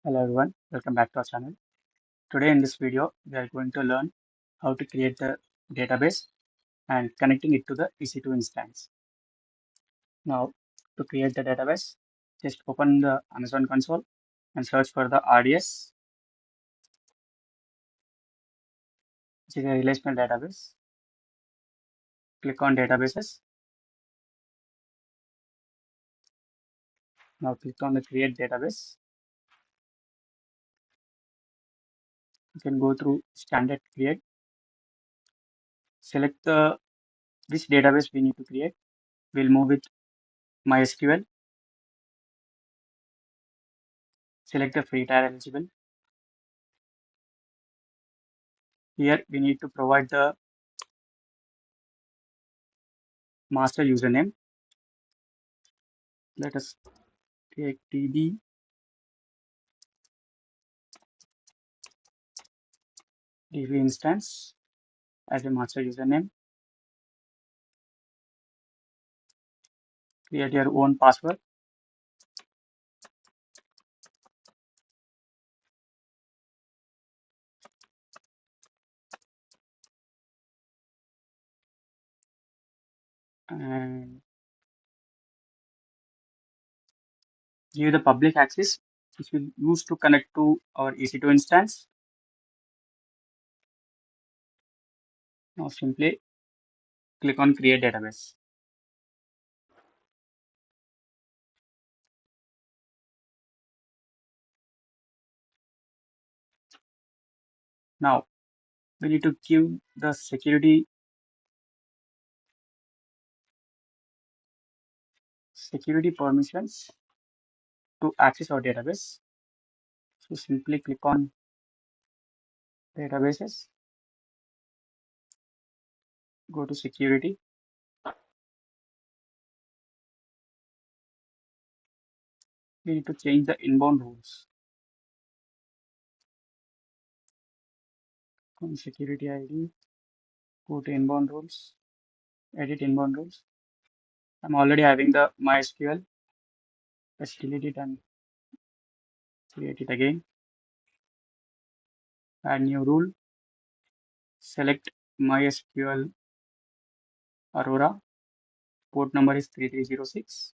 Hello everyone, welcome back to our channel. Today in this video, we are going to learn how to create the database and connecting it to the EC2 instance. Now, to create the database, just open the Amazon console and search for the RDS, which is a relational database. Click on databases. Now click on the create database. You can go through standard create. Select the which database we need to create. We'll move with MySQL. Select the free tier eligible. Here we need to provide the master username. Let us take DB instance as a master username. Create your own password. And give the public access which we'll use to connect to our EC2 instance. Now simply click on create database. Now we need to give the security permissions to access our database. So simply click on databases, go to security. We need to change the inbound rules. On security ID, go to inbound rules, edit inbound rules. I'm already having the MySQL. Let's delete it and create it again. Add new rule. Select MySQL Aurora. Port number is 3306.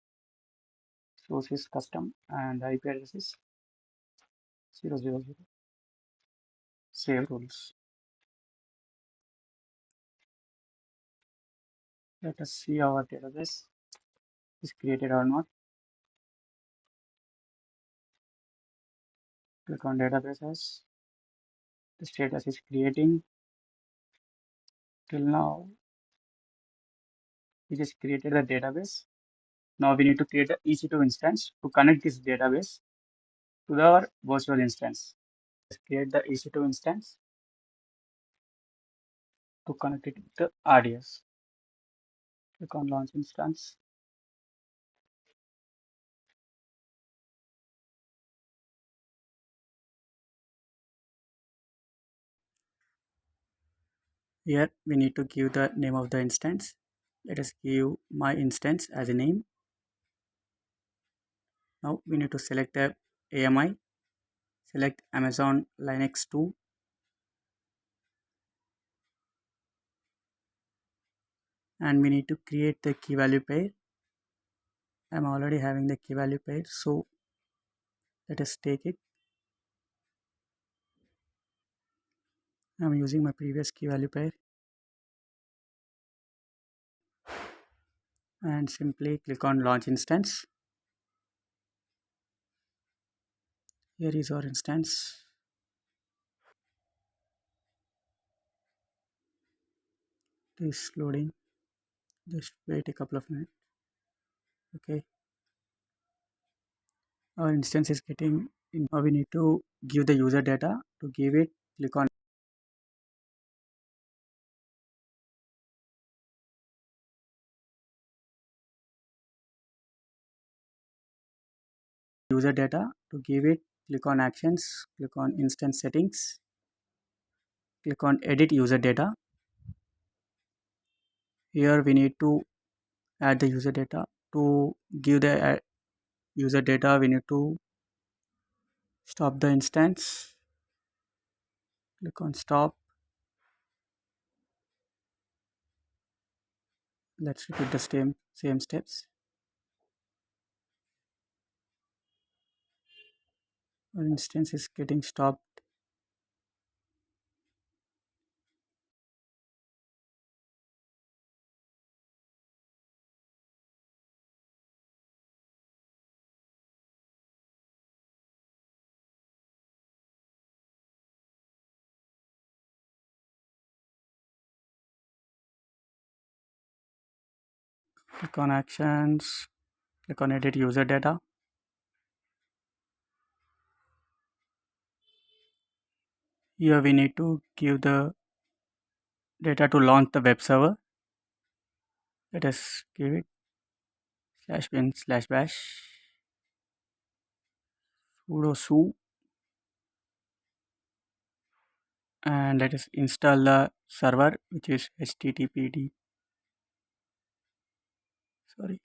Source is custom and the IP address is 000. Save rules. Let us see our database is created or not. Click on databases. The status is creating. Till now, we just created the database. Now we need to create the EC2 instance to connect this database to our virtual instance. Let's create the EC2 instance to connect it with the RDS. Click on launch instance. Here we need to give the name of the instance. Let us give my instance as a name. Now we need to select the AMI, select Amazon Linux 2, and we need to create the key value pair. I'm already having the key value pair, so let us take it. I'm using my previous key value pair and simply click on launch instance. Here is our instance. It is loading. Just wait a couple of minutes. Okay. Our instance is getting in. Now we need to give the user data. To give it, click on user data. To give it, click on actions, click on instance settings, click on edit user data. Here we need to add the user data. To give the user data, we need to Stop the instance. Click on stop. Let's repeat the same steps. Our instance is getting stopped. Click on actions. Click on edit user data. Here we need to give the data to launch the web server. Let us give it /bin/bash sudo su, and let us install the server, which is httpd sorry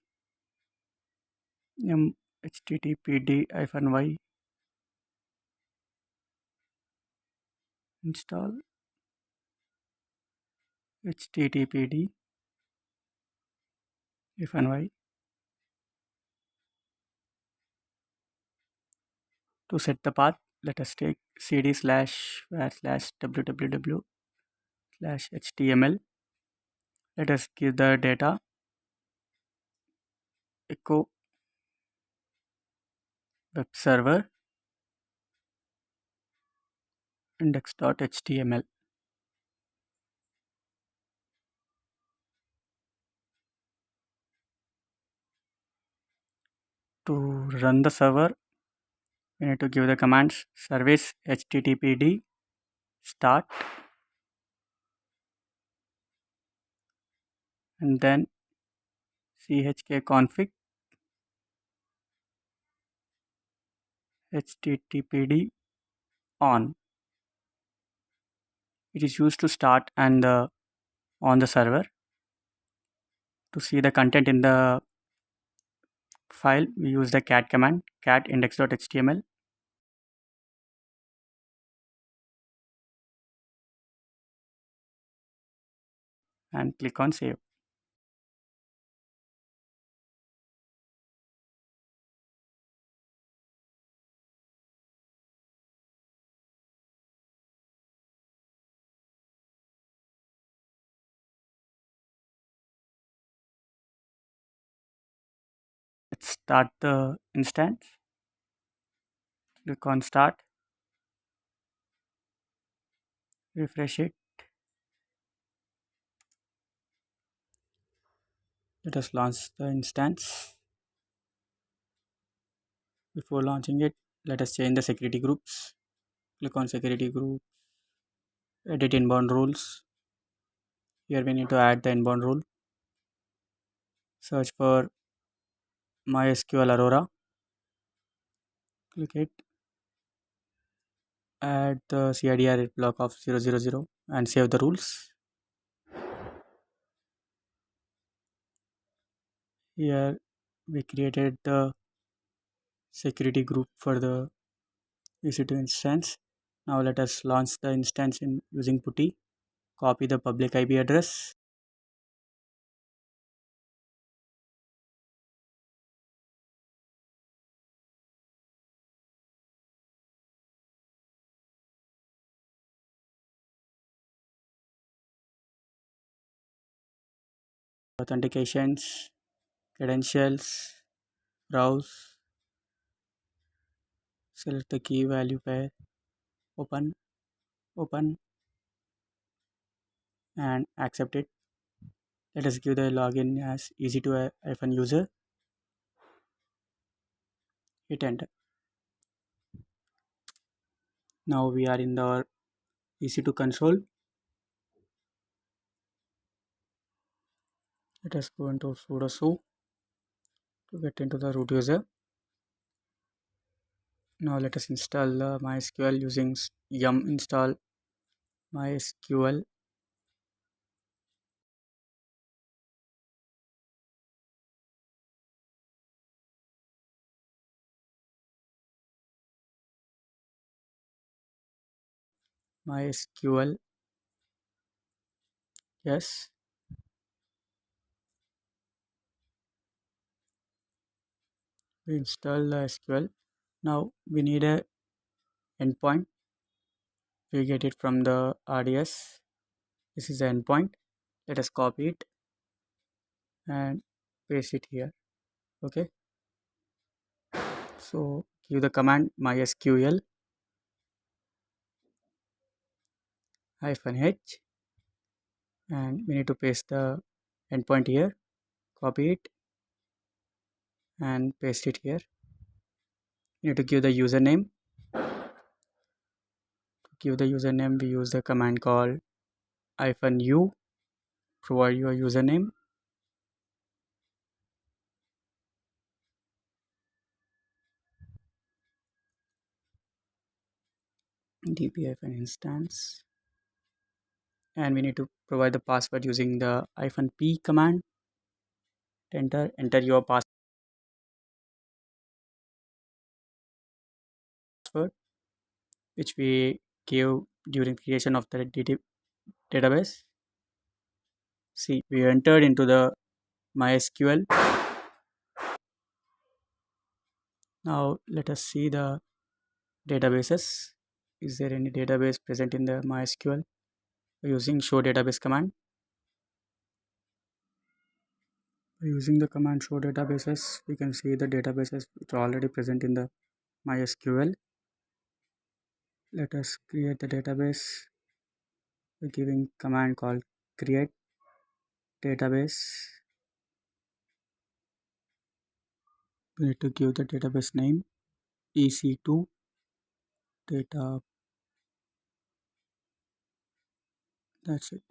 httpd-y install httpd-y. To set the path, let us take cd/www/html. Let us give the data echo web server index.html. To run the server, we need to give the commands service httpd start and then chkconfig httpd on. It is used to start and on the server. To see the content in the file, we use the cat command, cat index.html, and click on save. Let's start the instance. Click on start, refresh it. Let us launch the instance. Before launching it, let us change the security groups. Click on security group, edit inbound rules. Here we need to add the inbound rule. Search for MySQL Aurora. Click it. Add the CIDR block of 000 and save the rules. Here we created the security group for the EC2 instance. Now let us launch the instance using putty. Copy the public IP address. Authentications, credentials, browse, select the key value pair, open, and accept it. Let us give the login as EC2-user. Hit enter. Now we are in the EC2 console. Let us go into sudo su to get into the root user. Now let us install MySQL using yum install MySQL. MySQL. Yes, we install the SQL. Now we need a endpoint. We get it from the RDS. This is the endpoint. Let us copy it and paste it here. Okay. So give the command mysql -h, and we need to paste the endpoint here. Copy it and paste it here. You need to give the username. To give the username, we use the command called -u. Provide your username. dp-instance, and we need to provide the password using the -p command. Enter your password which we gave during creation of the database. See, we entered into the MySQL. Now let us see the databases. Is there any database present in the MySQL? Using show database command. Using the command show databases, we can see the databases which are already present in the MySQL. Let us create the database by giving command called create database. We need to give the database name EC2 data. That's it.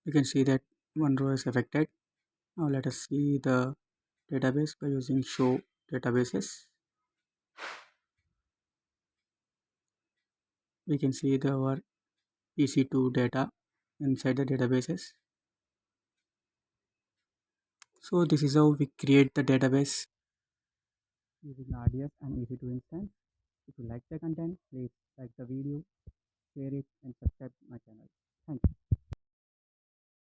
You can see that one row is affected. Now let us see the database by using show databases. We can see our EC2 data inside the databases. So this is how we create the database using RDS and EC2 instance. If you like the content, please like the video, share it and subscribe to my channel. Thank you.